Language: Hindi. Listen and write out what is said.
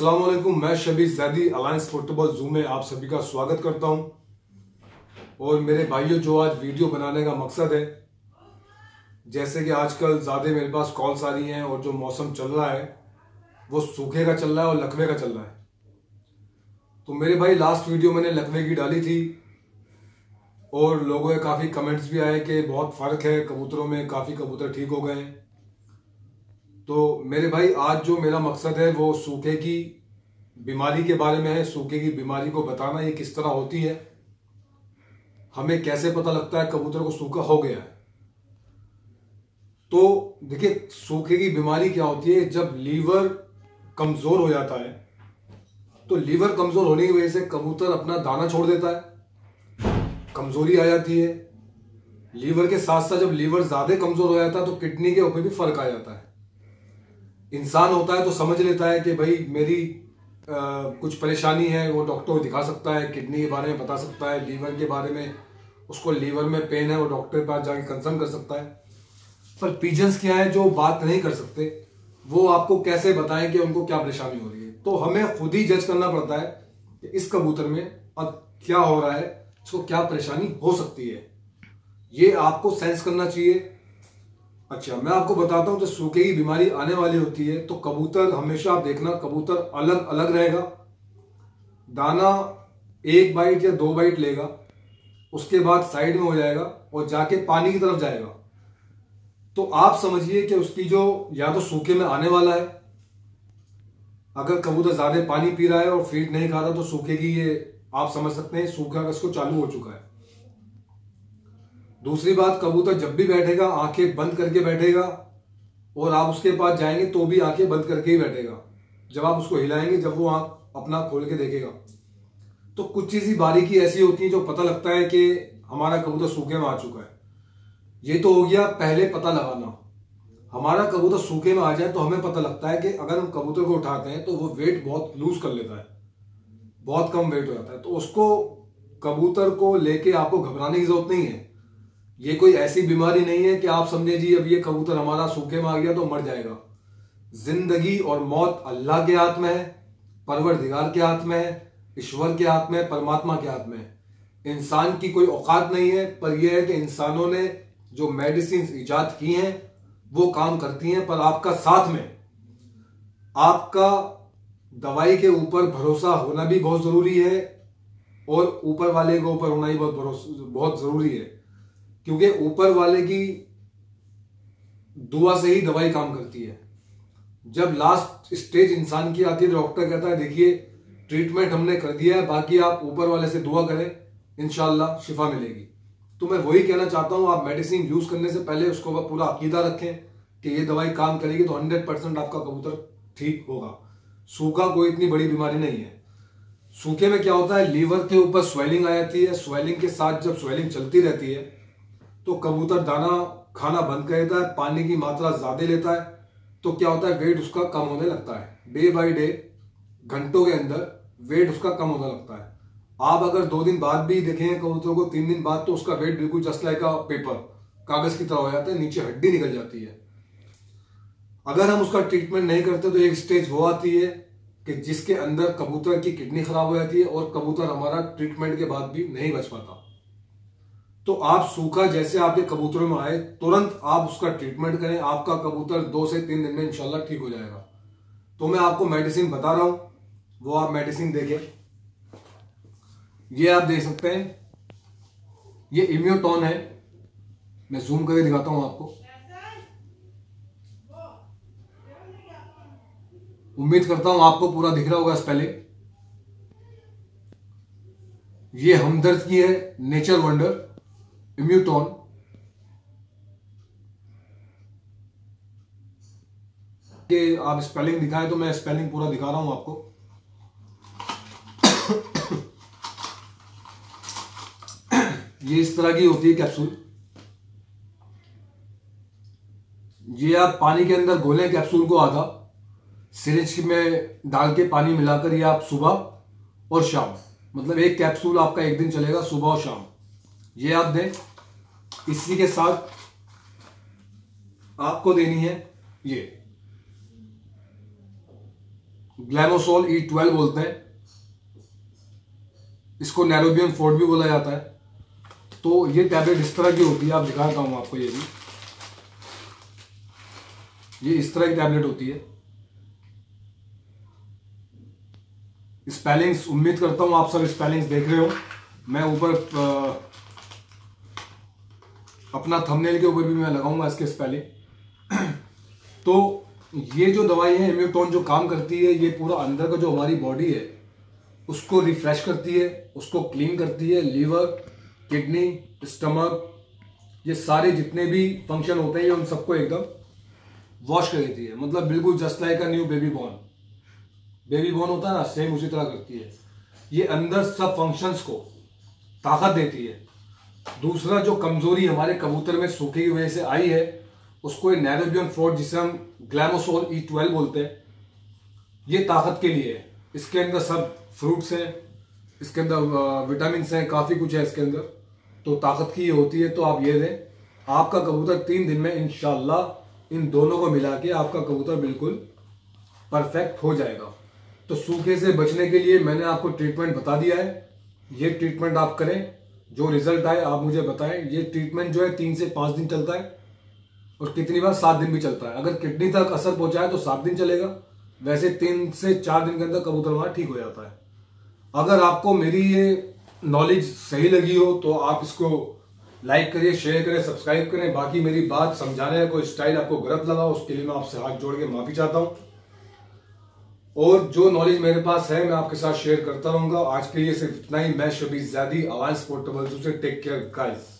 अस्सलाम वालेकुम। मैं Shabbir Zaidi alliance football Zoom में आप सभी का स्वागत करता हूं। और मेरे भाइयों, जो आज वीडियो बनाने का मकसद है, जैसे कि आजकल ज़्यादा मेरे पास कॉल्स आ रही हैं और जो मौसम चल रहा है वो सूखे का चल रहा है और लकवे का चल रहा है। तो मेरे भाई, लास्ट वीडियो मैंने लकवे की डाली थी और लोगों के काफ़ी कमेंट्स भी आए कि बहुत फ़र्क है कबूतरों में, काफ़ी कबूतर ठीक हो गए हैं। तो मेरे भाई, आज जो मेरा मकसद है वो सूखे की बीमारी के बारे में है। सूखे की बीमारी को बताना, ये किस तरह होती है, हमें कैसे पता लगता है कबूतर को सूखा हो गया है। तो देखिए, सूखे की बीमारी क्या होती है, जब लीवर कमजोर हो जाता है। तो लीवर कमजोर होने की वजह से कबूतर अपना दाना छोड़ देता है, कमजोरी आ जाती है। लीवर के साथ साथ जब लीवर ज्यादा कमजोर हो जाता है तो किडनी के ऊपर भी फर्क आ जाता है। इंसान होता है तो समझ लेता है कि भाई मेरी कुछ परेशानी है, वो डॉक्टर को दिखा सकता है, किडनी के बारे में बता सकता है, लीवर के बारे में, उसको लीवर में पेन है, वो डॉक्टर के पास जाके कंसल्ट कर सकता है। पर पीजन्स क्या है जो बात नहीं कर सकते, वो आपको कैसे बताएं कि उनको क्या परेशानी हो रही है। तो हमें खुद ही जज करना पड़ता है कि इस कबूतर में अब क्या हो रहा है, इसको क्या परेशानी हो सकती है, ये आपको सेंस करना चाहिए। अच्छा, मैं आपको बताता हूं, जब सूखे की बीमारी आने वाली होती है तो कबूतर, हमेशा आप देखना, कबूतर अलग अलग रहेगा। दाना 1 बाइट या 2 बाइट लेगा, उसके बाद साइड में हो जाएगा और जाके पानी की तरफ जाएगा। तो आप समझिए कि उसकी जो, या तो सूखे में आने वाला है, अगर कबूतर ज्यादा पानी पी रहा है और फीड नहीं खा रहा तो सूखे की, ये आप समझ सकते हैं सूखा इसको चालू हो चुका है। दूसरी बात, कबूतर जब भी बैठेगा आंखें बंद करके बैठेगा और आप उसके पास जाएंगे तो भी आंखें बंद करके ही बैठेगा। जब आप उसको हिलाएंगे, जब वो आंख अपना खोल के देखेगा, तो कुछ चीज़ बारीकी ऐसी होती है जो पता लगता है कि हमारा कबूतर सूखे में आ चुका है। ये तो हो गया पहले पता लगाना। हमारा कबूतर सूखे में आ जाए तो हमें पता लगता है कि अगर हम कबूतर को उठाते हैं तो वो वेट बहुत लूज कर लेता है, बहुत कम वेट हो जाता है। तो उसको, कबूतर को लेके आपको घबराने की जरूरत नहीं है। ये कोई ऐसी बीमारी नहीं है कि आप समझे जी अब ये कबूतर हमारा सूखे में आ गया तो मर जाएगा। जिंदगी और मौत अल्लाह के हाथ में है, परवरदिगार के हाथ में है, ईश्वर के हाथ में है, परमात्मा के हाथ में है। इंसान की कोई औकात नहीं है। पर यह है कि इंसानों ने जो मेडिसिन इजाद की हैं वो काम करती हैं, पर आपका साथ में, आपका दवाई के ऊपर भरोसा होना भी बहुत जरूरी है और ऊपर वाले के ऊपर होना ही बहुत जरूरी है। क्योंकि ऊपर वाले की दुआ से ही दवाई काम करती है। जब लास्ट स्टेज इंसान की आती है, डॉक्टर कहता है देखिए ट्रीटमेंट हमने कर दिया है, बाकी आप ऊपर वाले से दुआ करें, इंशाल्लाह शिफा मिलेगी। तो मैं वही कहना चाहता हूं, आप मेडिसिन यूज करने से पहले उसको पूरा अकीदा रखें कि ये दवाई काम करेगी तो 100% आपका कबूतर ठीक होगा। सूखा कोई इतनी बड़ी बीमारी नहीं है। सूखे में क्या होता है, लीवर के ऊपर स्वेलिंग आ जाती है। स्वेलिंग के साथ जब स्वेलिंग चलती रहती है तो कबूतर दाना खाना बंद कर देता है, पानी की मात्रा ज्यादा लेता है। तो क्या होता है, वेट उसका कम होने लगता है। डे बाय डे, घंटों के अंदर वेट उसका कम होने लगता है। आप अगर 2 दिन बाद भी देखें कबूतर को, 3 दिन बाद, तो उसका वेट बिल्कुल जस्ट लाइक पेपर, कागज की तरह हो जाता है, नीचे हड्डी निकल जाती है। अगर हम उसका ट्रीटमेंट नहीं करते तो एक स्टेज वो आती है कि जिसके अंदर कबूतर की किडनी खराब हो जाती है और कबूतर हमारा ट्रीटमेंट के बाद भी नहीं बच पाता। तो आप सूखा जैसे आपके कबूतरों में आए, तुरंत आप उसका ट्रीटमेंट करें। आपका कबूतर 2 से 3 दिन में इंशाल्लाह ठीक हो जाएगा। तो मैं आपको मेडिसिन बता रहा हूं, वो आप मेडिसिन देखें। ये आप देख सकते हैं, ये इम्यूटॉन है। मैं जूम करके दिखाता हूं आपको। उम्मीद करता हूं आपको पूरा दिख रहा होगा स्पेलिंग। ये हमदर्द की है, नेचर वंडर इम्यूटॉन। के आप स्पेलिंग दिखाएं तो मैं स्पेलिंग पूरा दिखा रहा हूं आपको। ये इस तरह की होती है कैप्सूल। ये आप पानी के अंदर घोलें कैप्सूल को, आधा सिरिंज में डाल के पानी मिलाकर, ये आप सुबह और शाम, मतलब एक कैप्सूल आपका 1 दिन चलेगा, सुबह और शाम, ये आप दें। इसी के साथ आपको देनी है ये ग्लैमोसोल E12 बोलते हैं, इसको नैरोबियम फोर्ट भी बोला जाता है। तो ये टैबलेट इस तरह की होती है, आप दिखाता हूं आपको। ये इस तरह की टैबलेट होती है। स्पेलिंग्स उम्मीद करता हूं आप सब स्पेलिंग्स देख रहे हो। मैं ऊपर अपना थंबनेल के ऊपर भी मैं लगाऊंगा इसके स्पेलिंग। तो ये जो दवाई है इम्यूटोन, जो काम करती है, ये पूरा अंदर का जो हमारी बॉडी है उसको रिफ्रेश करती है, उसको क्लीन करती है। लीवर, किडनी, स्टमक, ये सारे जितने भी फंक्शन होते हैं ये उन सबको एकदम वॉश कर देती है। मतलब बिल्कुल just like a new baby born. Baby born होता है ना, सेम उसी तरह करती है। ये अंदर सब फंक्शंस को ताकत देती है। दूसरा, जो कमजोरी हमारे कबूतर में सूखे की वजह से आई है उसको ये नैरोबियम फोर्ट, जिसे हम ग्लैमोसोल E12 बोलते हैं, ये ताकत के लिए है। इसके अंदर सब फ्रूट्स हैं, इसके अंदर विटामिन हैं, काफ़ी कुछ है इसके अंदर। तो ताकत की ये होती है। तो आप ये दें, आपका कबूतर 3 दिन में इंशाल्लाह इन दोनों को मिला के आपका कबूतर बिल्कुल परफेक्ट हो जाएगा। तो सूखे से बचने के लिए मैंने आपको ट्रीटमेंट बता दिया है। ये ट्रीटमेंट आप करें, जो रिजल्ट आए आप मुझे बताएं। ये ट्रीटमेंट जो है 3 से 5 दिन चलता है और कितनी बार 7 दिन भी चलता है। अगर किडनी तक असर पहुंचाए तो 7 दिन चलेगा, वैसे 3 से 4 दिन के अंदर कबूतर हमारा ठीक हो जाता है। अगर आपको मेरी ये नॉलेज सही लगी हो तो आप इसको लाइक करिए, शेयर करें, सब्सक्राइब करें। बाकी मेरी बात समझाने का कोई स्टाइल आपको गलत लगा उसके लिए मैं आपसे हाथ जोड़ के माफी चाहता हूं। और जो नॉलेज मेरे पास है मैं आपके साथ शेयर करता रहूंगा। आज के लिए सिर्फ इतना ही। मैं शबीर ज़ैदी, अलायंस पोर्टेबल से टेक केयर गाइस।